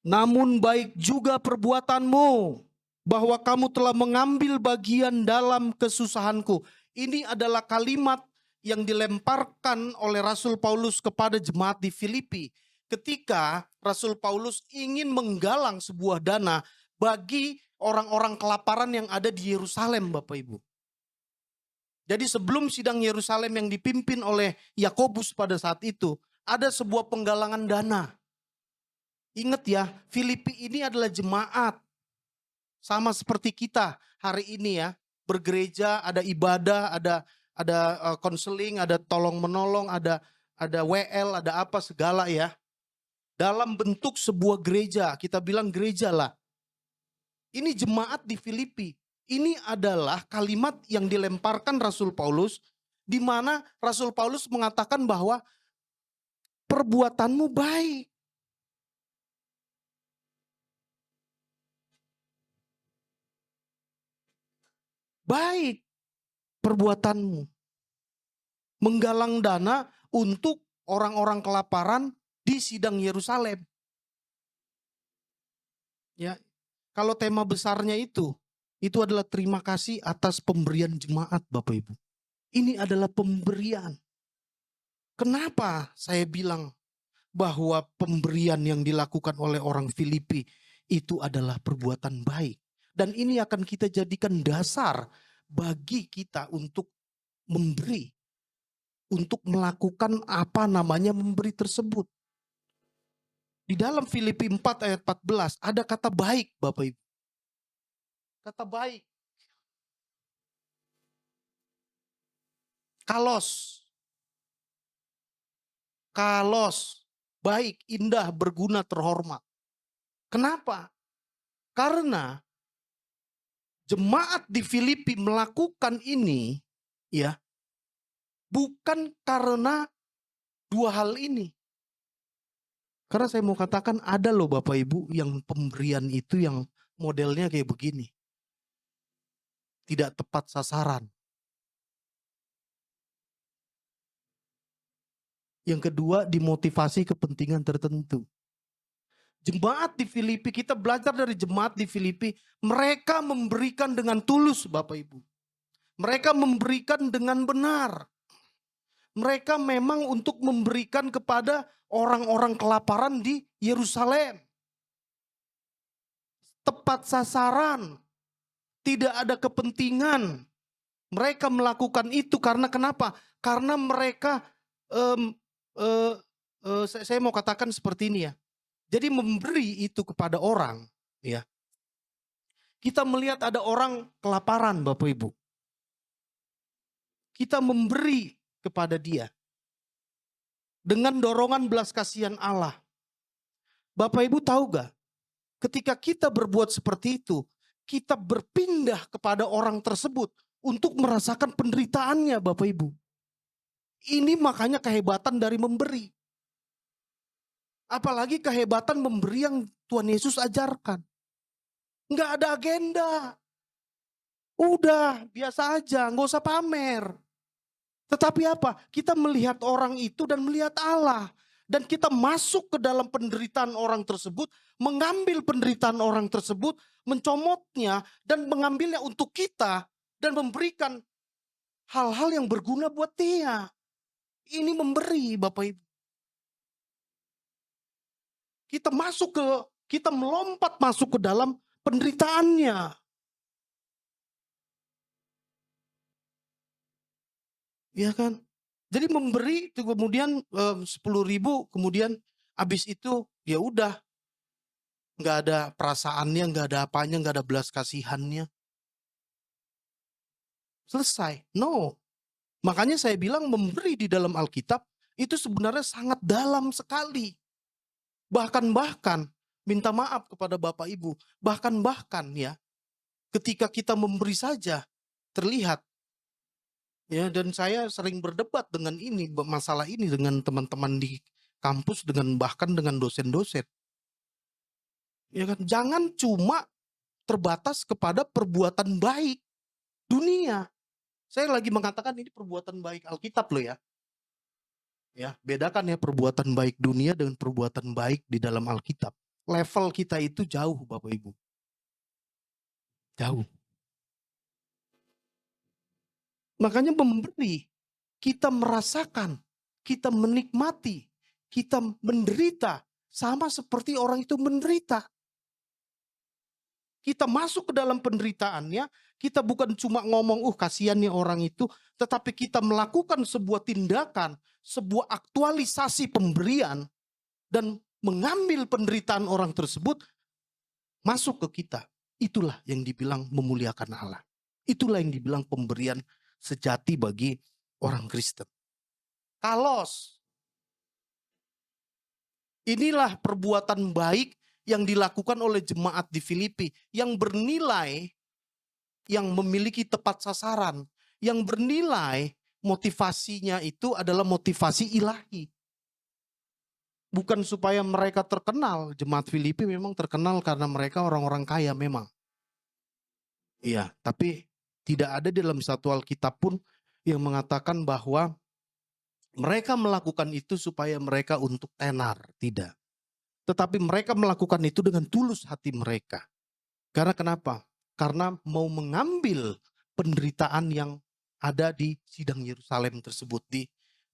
Namun baik juga perbuatanmu, bahwa kamu telah mengambil bagian dalam kesusahanku. Ini adalah kalimat yang dilemparkan oleh Rasul Paulus kepada jemaat di Filipi. Ketika Rasul Paulus ingin menggalang sebuah dana bagi orang-orang kelaparan yang ada di Yerusalem, Bapak Ibu. Jadi sebelum sidang Yerusalem yang dipimpin oleh Yakobus pada saat itu, ada sebuah penggalangan dana. Ingat ya, Filipi ini adalah jemaat. Sama seperti kita hari ini ya, bergereja, ada ibadah, ada konseling, ada tolong menolong, ada WL, ada apa segala ya. Dalam bentuk sebuah gereja, kita bilang gereja lah. Ini jemaat di Filipi. Ini adalah kalimat yang dilemparkan Rasul Paulus, di mana Rasul Paulus mengatakan bahwa perbuatanmu baik. Baik perbuatanmu. Menggalang dana untuk orang-orang kelaparan di sidang Yerusalem. Ya, kalau tema besarnya itu adalah terima kasih atas pemberian jemaat, Bapak Ibu. Ini adalah pemberian. Kenapa saya bilang bahwa pemberian yang dilakukan oleh orang Filipi itu adalah perbuatan baik. Dan ini akan kita jadikan dasar bagi kita untuk memberi. Untuk melakukan apa namanya memberi tersebut. Di dalam Filipi 4 ayat 14 ada kata baik, Bapak Ibu. Kata baik. Kalos. Kalos. Baik, indah, berguna, terhormat. Kenapa? Karena jemaat di Filipi melakukan ini ya bukan karena dua hal ini. Karena saya mau katakan ada loh Bapak Ibu yang pemberian itu yang modelnya kayak begini. Tidak tepat sasaran. Yang kedua, dimotivasi kepentingan tertentu. Jemaat di Filipi, kita belajar dari jemaat di Filipi, mereka memberikan dengan tulus Bapak Ibu. Mereka memberikan dengan benar. Mereka memang untuk memberikan kepada orang-orang kelaparan di Yerusalem. Tepat sasaran, tidak ada kepentingan. Mereka melakukan itu karena kenapa? Karena mereka, saya mau katakan seperti ini ya. Jadi memberi itu kepada orang, ya. Kita melihat ada orang kelaparan, Bapak Ibu. Kita memberi kepada dia dengan dorongan belas kasihan Allah. Bapak Ibu tahu gak? Ketika kita berbuat seperti itu, kita berpindah kepada orang tersebut untuk merasakan penderitaannya, Bapak Ibu. Ini makanya kehebatan dari memberi. Apalagi kehebatan memberi yang Tuhan Yesus ajarkan. Nggak ada agenda. Udah, biasa aja, nggak usah pamer. Tetapi apa? Kita melihat orang itu dan melihat Allah. Dan kita masuk ke dalam penderitaan orang tersebut, mengambil penderitaan orang tersebut, mencomotnya, dan mengambilnya untuk kita, dan memberikan hal-hal yang berguna buat dia. Ini memberi, Bapak Ibu. Kita melompat masuk ke dalam penderitaannya. Ya kan? Jadi memberi itu kemudian 10.000, kemudian habis itu ya udah, nggak ada perasaannya, nggak ada apanya, nggak ada belas kasihannya. Selesai. No. Makanya saya bilang memberi di dalam Alkitab itu sebenarnya sangat dalam sekali. Bahkan minta maaf kepada Bapak Ibu, bahkan ya, ketika kita memberi saja terlihat. Ya, dan saya sering berdebat dengan masalah ini dengan teman-teman di kampus, bahkan dengan dosen-dosen. Ya kan, jangan cuma terbatas kepada perbuatan baik dunia. Saya lagi mengatakan ini perbuatan baik Alkitab loh ya. Ya, bedakan ya perbuatan baik dunia dengan perbuatan baik di dalam Alkitab. Level kita itu jauh, Bapak Ibu. Jauh. Makanya memberi, kita merasakan, kita menikmati, kita menderita sama seperti orang itu menderita. Kita masuk ke dalam penderitaannya, kita bukan cuma ngomong, kasihan nih orang itu, tetapi kita melakukan sebuah tindakan, sebuah aktualisasi pemberian, dan mengambil penderitaan orang tersebut, masuk ke kita. Itulah yang dibilang memuliakan Allah. Itulah yang dibilang pemberian sejati bagi orang Kristen. Kalos. Inilah perbuatan baik yang dilakukan oleh jemaat di Filipi, yang bernilai, yang memiliki tepat sasaran, yang bernilai motivasinya itu adalah motivasi ilahi. Bukan supaya mereka terkenal. Jemaat Filipi memang terkenal karena mereka orang-orang kaya memang. Iya, tapi tidak ada dalam satu Alkitab pun yang mengatakan bahwa mereka melakukan itu supaya mereka untuk tenar. Tidak. Tetapi mereka melakukan itu dengan tulus hati mereka. Karena kenapa? Karena mau mengambil penderitaan yang ada di sidang Yerusalem tersebut, di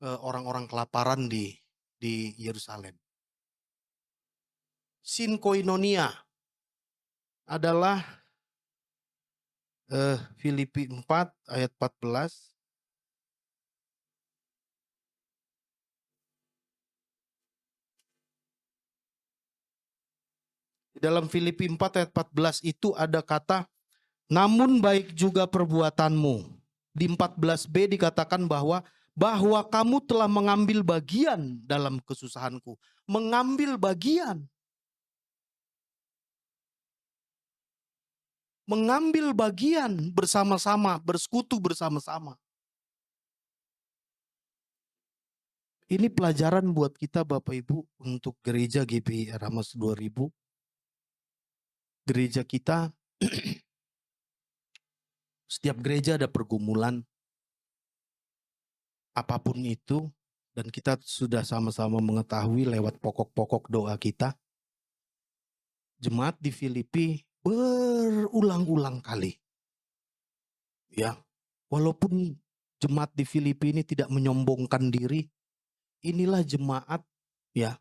orang-orang kelaparan di Yerusalem. Sinkoinonia adalah Filipi 4 ayat 14. Di dalam Filipi 4 ayat 14 itu ada kata, namun baik juga perbuatanmu. Di 14b dikatakan bahwa kamu telah mengambil bagian dalam kesusahanku. Mengambil bagian. Mengambil bagian bersama-sama, bersekutu bersama-sama. Ini pelajaran buat kita Bapak Ibu untuk gereja GPI Ramas 2000. Gereja kita, setiap gereja ada pergumulan, apapun itu, dan kita sudah sama-sama mengetahui lewat pokok-pokok doa kita. Jemaat di Filipi berulang-ulang kali. Ya, walaupun jemaat di Filipi ini tidak menyombongkan diri, inilah jemaat ya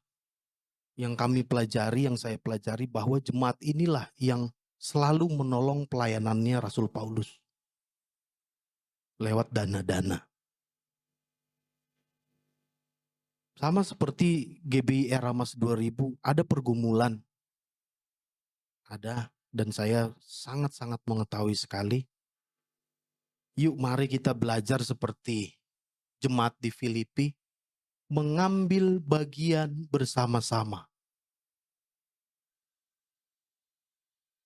yang kami pelajari, yang saya pelajari, bahwa jemaat inilah yang selalu menolong pelayanannya Rasul Paulus lewat dana-dana. Sama seperti GBI Ramas 2000, ada pergumulan. Ada, dan saya sangat-sangat mengetahui sekali. Yuk mari kita belajar seperti jemaat di Filipi, mengambil bagian bersama-sama.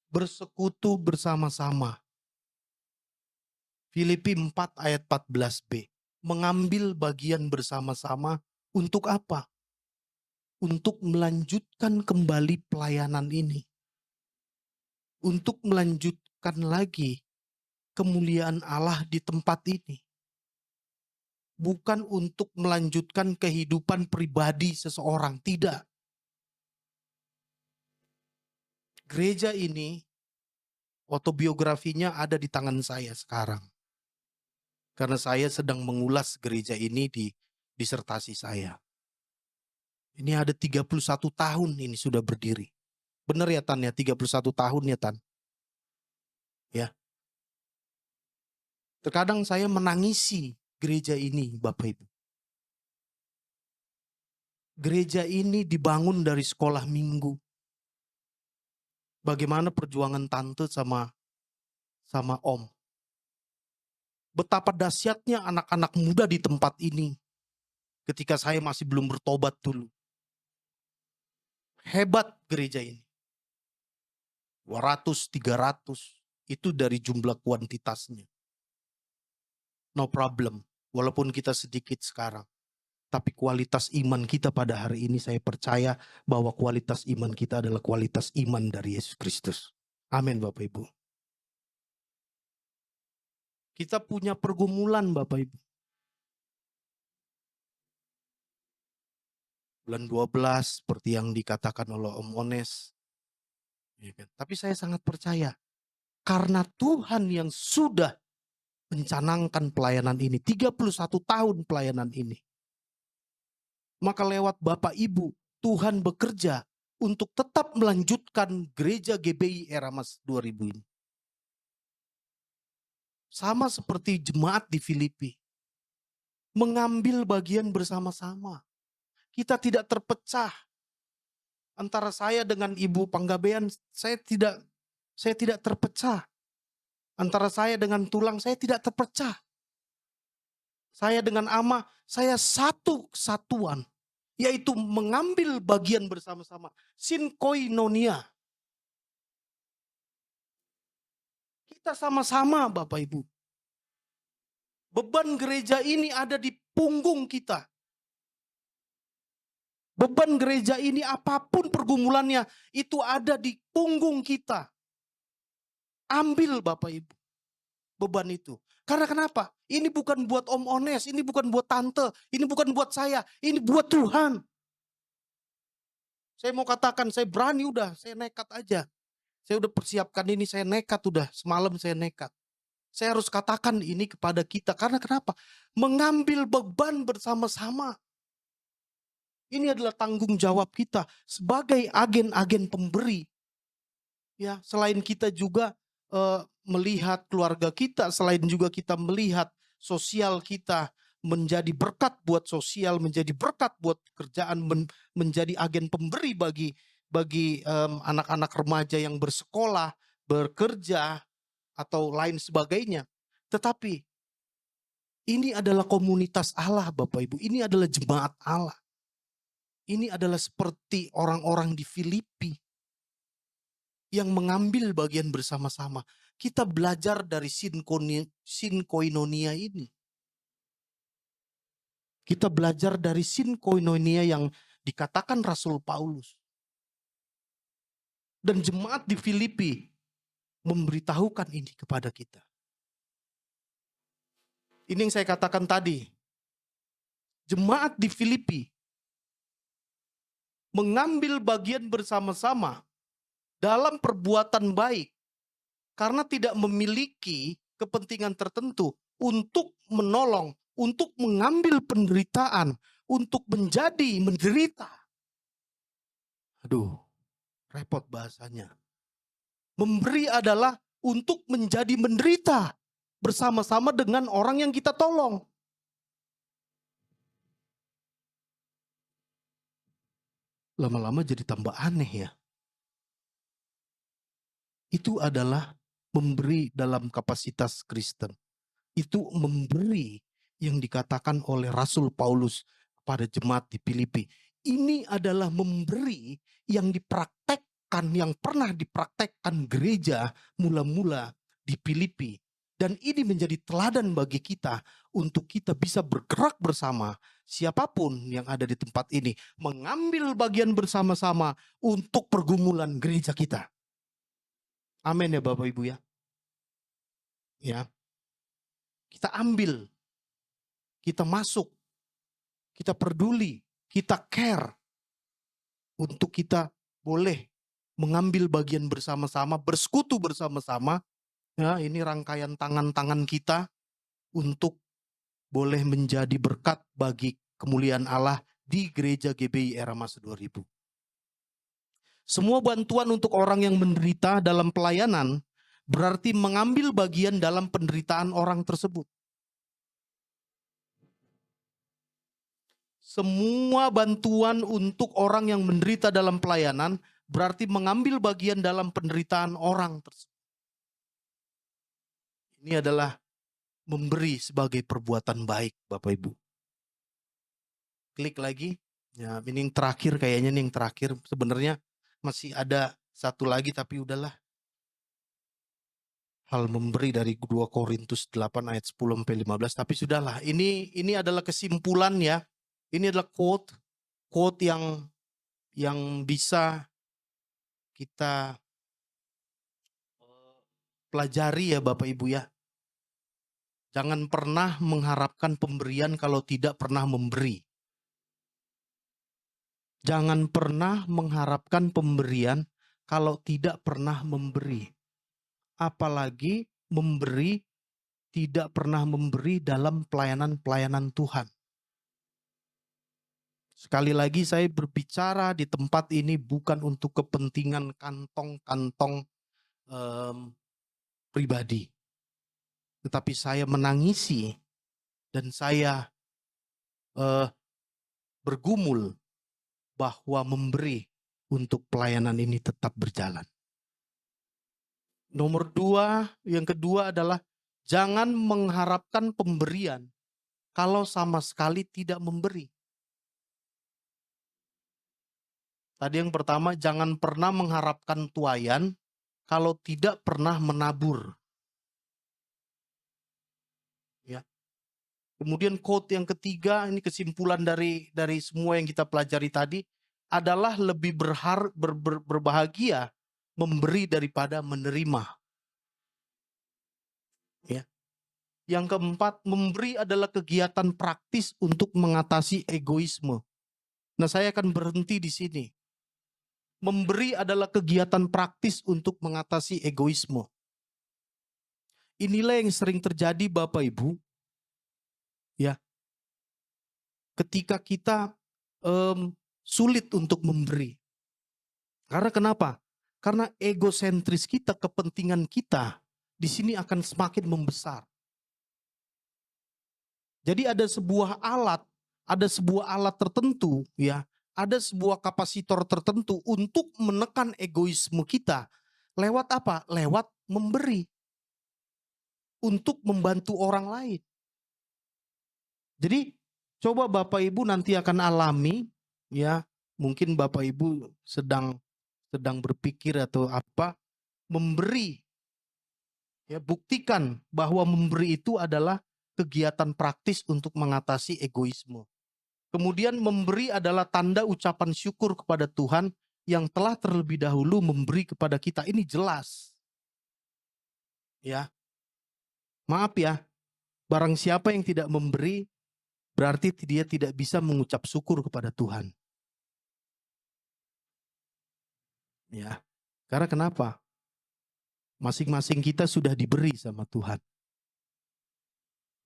Bersekutu bersama-sama. Filipi 4 ayat 14b. Mengambil bagian bersama-sama untuk apa? Untuk melanjutkan kembali pelayanan ini. Untuk melanjutkan lagi kemuliaan Allah di tempat ini. Bukan untuk melanjutkan kehidupan pribadi seseorang, tidak. Gereja ini, autobiografinya ada di tangan saya sekarang. Karena saya sedang mengulas gereja ini di disertasi saya. Ini ada 31 tahun ini sudah berdiri. Benar ya Tan ya, 31 tahun ya Tan. Ya. Terkadang saya menangisi gereja ini Bapak Ibu. Gereja ini dibangun dari sekolah minggu. Bagaimana perjuangan tante sama Om. betapa dahsyatnya anak-anak muda di tempat ini ketika saya masih belum bertobat dulu. Hebat gereja ini. 200, 300 itu dari jumlah kuantitasnya. No problem, walaupun kita sedikit sekarang. Tapi kualitas iman kita pada hari ini saya percaya bahwa kualitas iman kita adalah kualitas iman dari Yesus Kristus. Amin Bapak Ibu. Kita punya pergumulan Bapak Ibu. Bulan 12 seperti yang dikatakan oleh Om Ones. Ya kan? Tapi saya sangat percaya karena Tuhan yang sudah mencanangkan pelayanan ini, 31 tahun pelayanan ini. Maka lewat Bapak Ibu, Tuhan bekerja untuk tetap melanjutkan gereja GBI Era Mas 2000 ini. Sama seperti jemaat di Filipi. Mengambil bagian bersama-sama. Kita tidak terpecah. Antara saya dengan Ibu Panggabean, saya tidak terpecah. Antara saya dengan Tulang, saya tidak terpecah. Saya dengan Ama, saya satu kesatuan. Yaitu mengambil bagian bersama-sama. Sinkoinonia. Kita sama-sama Bapak Ibu. Beban gereja ini ada di punggung kita. Beban gereja ini apapun pergumulannya itu ada di punggung kita. Ambil Bapak Ibu beban itu. Karena kenapa? Ini bukan buat Om Ones, ini bukan buat tante, ini bukan buat saya, ini buat Tuhan. Saya mau katakan, saya berani udah, saya nekat aja. Saya udah persiapkan ini, saya nekat udah, semalam saya nekat. Saya harus katakan ini kepada kita, karena kenapa? Mengambil beban bersama-sama. Ini adalah tanggung jawab kita sebagai agen-agen pemberi. Ya, selain kita juga melihat keluarga kita, selain juga kita melihat sosial kita menjadi berkat buat sosial, menjadi berkat buat pekerjaan, menjadi agen pemberi bagi anak-anak remaja yang bersekolah, bekerja atau lain sebagainya. Tetapi ini adalah komunitas Allah Bapak Ibu, ini adalah jemaat Allah. Ini adalah seperti orang-orang di Filipi yang mengambil bagian bersama-sama. Kita belajar dari sinkoinonia ini. Kita belajar dari sinkoinonia yang dikatakan Rasul Paulus. Dan jemaat di Filipi memberitahukan ini kepada kita. Ini yang saya katakan tadi. Jemaat di Filipi mengambil bagian bersama-sama dalam perbuatan baik karena tidak memiliki kepentingan tertentu untuk menolong, untuk mengambil penderitaan, untuk menjadi menderita. Aduh, repot bahasanya. Memberi adalah untuk menjadi menderita bersama-sama dengan orang yang kita tolong. Lama-lama jadi tambah aneh ya. Itu adalah memberi dalam kapasitas Kristen. Itu memberi yang dikatakan oleh Rasul Paulus kepada jemaat di Filipi. Ini adalah memberi yang dipraktekkan, yang pernah dipraktekkan gereja mula-mula di Filipi. Dan ini menjadi teladan bagi kita untuk kita bisa bergerak bersama siapapun yang ada di tempat ini. Mengambil bagian bersama-sama untuk pergumulan gereja kita. Amin ya Bapak Ibu ya. Ya. Kita ambil. Kita masuk. Kita peduli. Kita care. Untuk kita boleh mengambil bagian bersama-sama. Bersekutu bersama-sama. Ya, ini rangkaian tangan-tangan kita untuk boleh menjadi berkat bagi kemuliaan Allah di gereja GBI Era Mas 2000. Semua bantuan untuk orang yang menderita dalam pelayanan berarti mengambil bagian dalam penderitaan orang tersebut. Semua bantuan untuk orang yang menderita dalam pelayanan berarti mengambil bagian dalam penderitaan orang tersebut. Ini adalah memberi sebagai perbuatan baik, Bapak Ibu. Klik lagi. Ya, ini yang terakhir kayaknya nih yang terakhir. Sebenarnya masih ada satu lagi tapi udahlah. Hal memberi dari 2 Korintus 8 ayat 10 sampai 15, tapi sudahlah. Ini adalah kesimpulan ya. Ini adalah quote yang bisa kita pelajari ya Bapak Ibu ya. Jangan pernah mengharapkan pemberian kalau tidak pernah memberi. Jangan pernah mengharapkan pemberian kalau tidak pernah memberi. Apalagi memberi, tidak pernah memberi dalam pelayanan-pelayanan Tuhan. Sekali lagi saya berbicara di tempat ini bukan untuk kepentingan kantong-kantong pribadi. Tetapi saya menangisi dan saya bergumul bahwa memberi untuk pelayanan ini tetap berjalan. Nomor 2, yang kedua adalah jangan mengharapkan pemberian kalau sama sekali tidak memberi. Tadi yang pertama, jangan pernah mengharapkan tuaian kalau tidak pernah menabur. Ya. Kemudian quote yang ketiga, ini kesimpulan dari semua yang kita pelajari tadi, adalah lebih berbahagia memberi daripada menerima. Ya. Yang keempat, memberi adalah kegiatan praktis untuk mengatasi egoisme. Nah, saya akan berhenti di sini. Memberi adalah kegiatan praktis untuk mengatasi egoisme. Inilah yang sering terjadi Bapak Ibu. Ya. Ketika kita sulit untuk memberi. Karena kenapa? Karena egosentris kita, kepentingan kita di sini akan semakin membesar. Jadi ada sebuah alat tertentu ya, ada sebuah kapasitor tertentu untuk menekan egoisme kita. Lewat apa? Lewat memberi. Untuk membantu orang lain. Jadi coba Bapak Ibu nanti akan alami ya, mungkin Bapak Ibu sedang berpikir atau apa, memberi. Ya, buktikan bahwa memberi itu adalah kegiatan praktis untuk mengatasi egoisme. Kemudian memberi adalah tanda ucapan syukur kepada Tuhan yang telah terlebih dahulu memberi kepada kita. Ini jelas. Ya. Maaf ya, barang siapa yang tidak memberi, berarti dia tidak bisa mengucap syukur kepada Tuhan. Ya. Karena kenapa? Masing-masing kita sudah diberi sama Tuhan.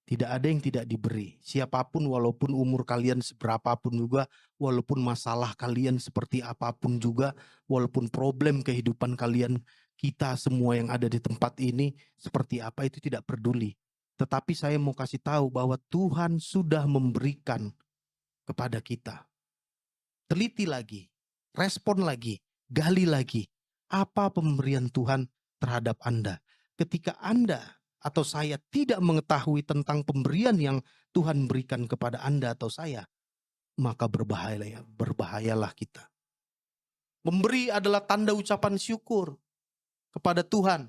Tidak ada yang tidak diberi. Siapapun, walaupun umur kalian seberapapun juga, walaupun masalah kalian seperti apapun juga, walaupun problem kehidupan kalian, kita semua yang ada di tempat ini seperti apa itu tidak peduli. Tetapi saya mau kasih tahu bahwa Tuhan sudah memberikan kepada kita. Teliti lagi, respon lagi, gali lagi. Apa pemberian Tuhan terhadap Anda? Ketika Anda atau saya tidak mengetahui tentang pemberian yang Tuhan berikan kepada Anda atau saya, maka berbahayalah kita. Memberi adalah tanda ucapan syukur kepada Tuhan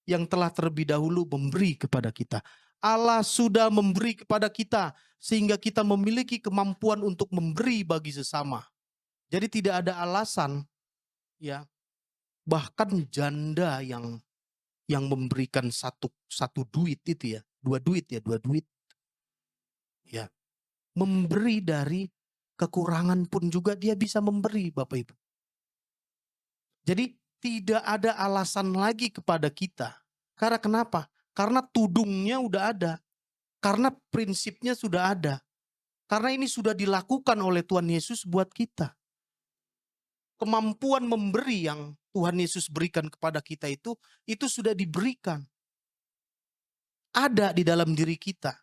yang telah terlebih dahulu memberi kepada kita. Allah sudah memberi kepada kita sehingga kita memiliki kemampuan untuk memberi bagi sesama. Jadi tidak ada alasan ya, bahkan janda yang memberikan satu duit itu ya, dua duit ya, memberi dari kekurangan pun juga dia bisa memberi Bapak Ibu. Jadi tidak ada alasan lagi kepada kita. Karena kenapa? Karena tudungnya udah ada, karena prinsipnya sudah ada, karena ini sudah dilakukan oleh Tuhan Yesus buat kita. Kemampuan memberi yang Tuhan Yesus berikan kepada kita itu sudah diberikan. Ada di dalam diri kita.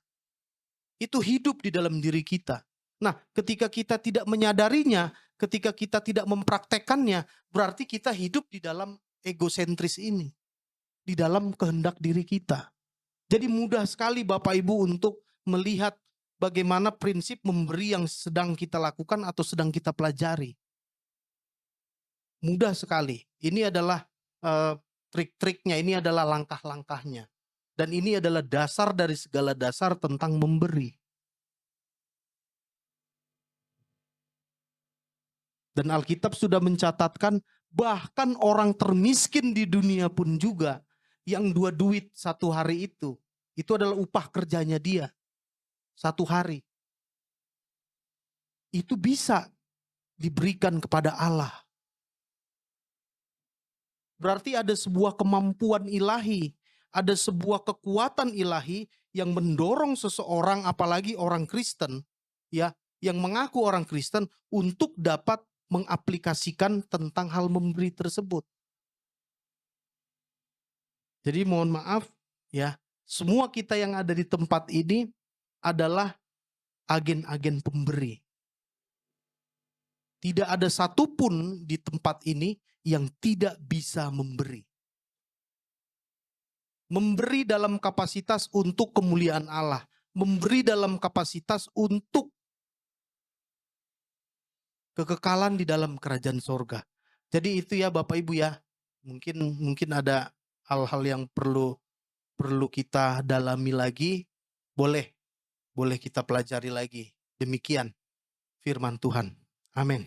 Itu hidup di dalam diri kita. Nah, ketika kita tidak menyadarinya, ketika kita tidak mempraktekannya, berarti kita hidup di dalam egosentris ini. Di dalam kehendak diri kita. Jadi mudah sekali Bapak Ibu untuk melihat bagaimana prinsip memberi yang sedang kita lakukan atau sedang kita pelajari. Mudah sekali. Ini adalah trik-triknya, ini adalah langkah-langkahnya. Dan ini adalah dasar dari segala dasar tentang memberi. Dan Alkitab sudah mencatatkan bahkan orang termiskin di dunia pun juga yang 2 duit 1 hari itu adalah upah kerjanya dia 1 hari. Itu bisa diberikan kepada Allah. Berarti ada sebuah kemampuan ilahi, ada sebuah kekuatan ilahi yang mendorong seseorang, apalagi orang Kristen, ya, yang mengaku orang Kristen untuk dapat mengaplikasikan tentang hal memberi tersebut. Jadi mohon maaf ya, semua kita yang ada di tempat ini adalah agen-agen pemberi. Tidak ada satupun di tempat ini yang tidak bisa memberi. Memberi dalam kapasitas untuk kemuliaan Allah. Memberi dalam kapasitas untuk kekekalan di dalam kerajaan sorga. Jadi itu ya Bapak Ibu ya. Mungkin ada hal-hal yang perlu kita dalami lagi. Boleh kita pelajari lagi. Demikian firman Tuhan. Amin.